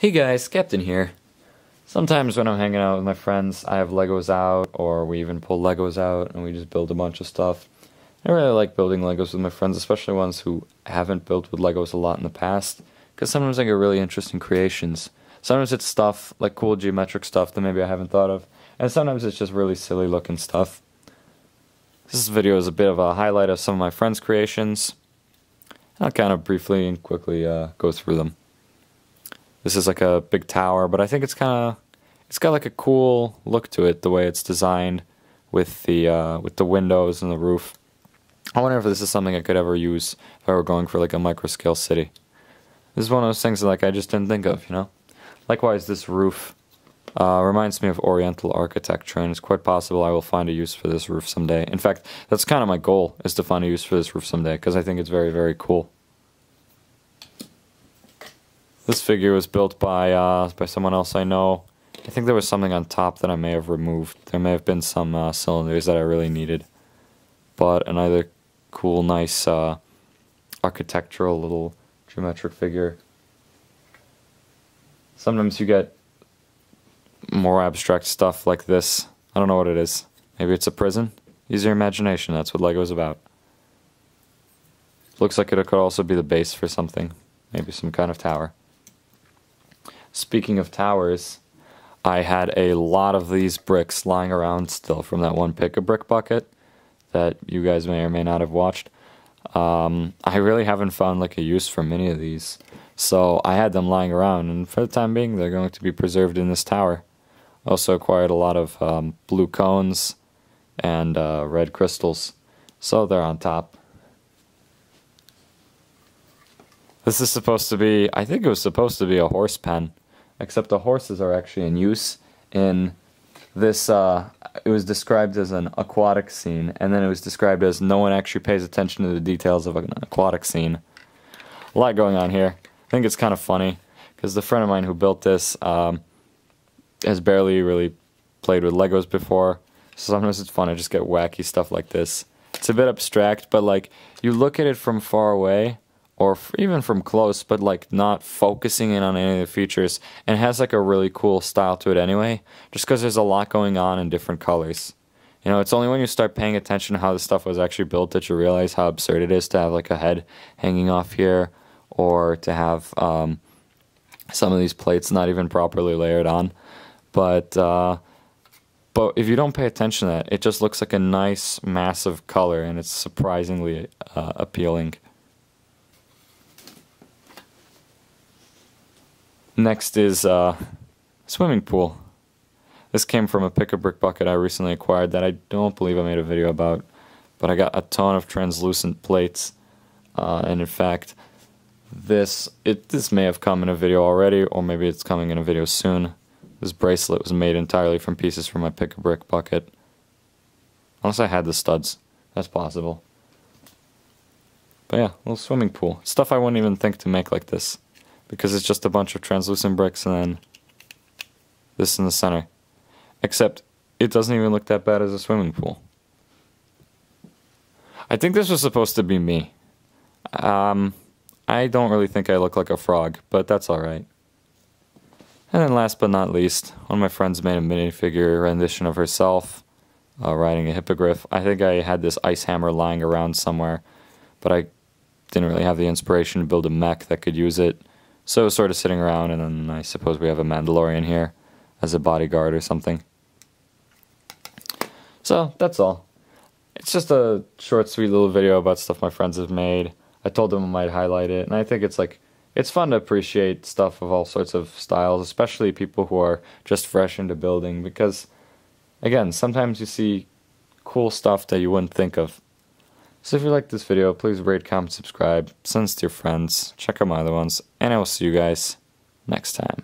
Hey guys, Captain here. Sometimes when I'm hanging out with my friends, I have Legos out, or we even pull Legos out and we just build a bunch of stuff. I really like building Legos with my friends, especially ones who haven't built with Legos a lot in the past, because sometimes I get really interesting creations. Sometimes it's stuff, like cool geometric stuff that maybe I haven't thought of, and sometimes it's just really silly looking stuff. This video is a bit of a highlight of some of my friends' creations. I'll kind of briefly and quickly go through them. This is like a big tower, but I think it's got like a cool look to it, the way it's designed with the windows and the roof. I wonder if this is something I could ever use if I were going for like a micro scale city. This is one of those things that like I just didn't think of, you know? Likewise, this roof reminds me of Oriental architecture, and it's quite possible I will find a use for this roof someday. In fact, that's kind of my goal, is to find a use for this roof someday, because I think it's very, very cool. This figure was built by someone else I know. I think there was something on top that I may have removed. There may have been some cylinders that I really needed. But another cool, nice architectural little geometric figure. Sometimes you get more abstract stuff like this. I don't know what it is. Maybe it's a prison? Use your imagination, that's what Lego is about. Looks like it could also be the base for something. Maybe some kind of tower. Speaking of towers, I had a lot of these bricks lying around still from that one Pick-a-Brick bucket that you guys may or may not have watched. I really haven't found like a use for many of these, so I had them lying around, and for the time being they're going to be preserved in this tower. Also acquired a lot of blue cones and red crystals, so they're on top. This is supposed to be, I think it was supposed to be a horse pen, except the horses are actually in use in this, it was described as an aquatic scene, and then it was described as no one actually pays attention to the details of an aquatic scene. A lot going on here. I think it's kind of funny, because the friend of mine who built this has barely really played with Legos before, so sometimes it's fun to just get wacky stuff like this. It's a bit abstract, but like, you look at it from far away, or even from close, but like not focusing in on any of the features, and it has like a really cool style to it anyway, just because there's a lot going on in different colors. You know, it's only when you start paying attention to how this stuff was actually built that you realize how absurd it is to have like a head hanging off here, or to have some of these plates not even properly layered on. But if you don't pay attention to that, it just looks like a nice massive color, and it's surprisingly appealing. Next is swimming pool. This came from a Pick-a-Brick bucket I recently acquired that I don't believe I made a video about, but I got a ton of translucent plates, and in fact, this may have come in a video already, or maybe it's coming in a video soon. This bracelet was made entirely from pieces from my Pick-a-Brick bucket. Unless I had the studs, that's possible. But yeah, little swimming pool. Stuff I wouldn't even think to make like this, because it's just a bunch of translucent bricks and then this in the center. Except it doesn't even look that bad as a swimming pool. I think this was supposed to be me. I don't really think I look like a frog, but that's alright. And then last but not least, one of my friends made a minifigure rendition of herself riding a hippogriff. I think I had this ice hammer lying around somewhere, but I didn't really have the inspiration to build a mech that could use it. So it was sort of sitting around, and then I suppose we have a Mandalorian here as a bodyguard or something. So, that's all. It's just a short, sweet little video about stuff my friends have made. I told them I might highlight it, and I think it's fun to appreciate stuff of all sorts of styles, especially people who are just fresh into building, because, again, sometimes you see cool stuff that you wouldn't think of. So if you liked this video, please rate, comment, subscribe, send it to your friends, check out my other ones, and I will see you guys next time.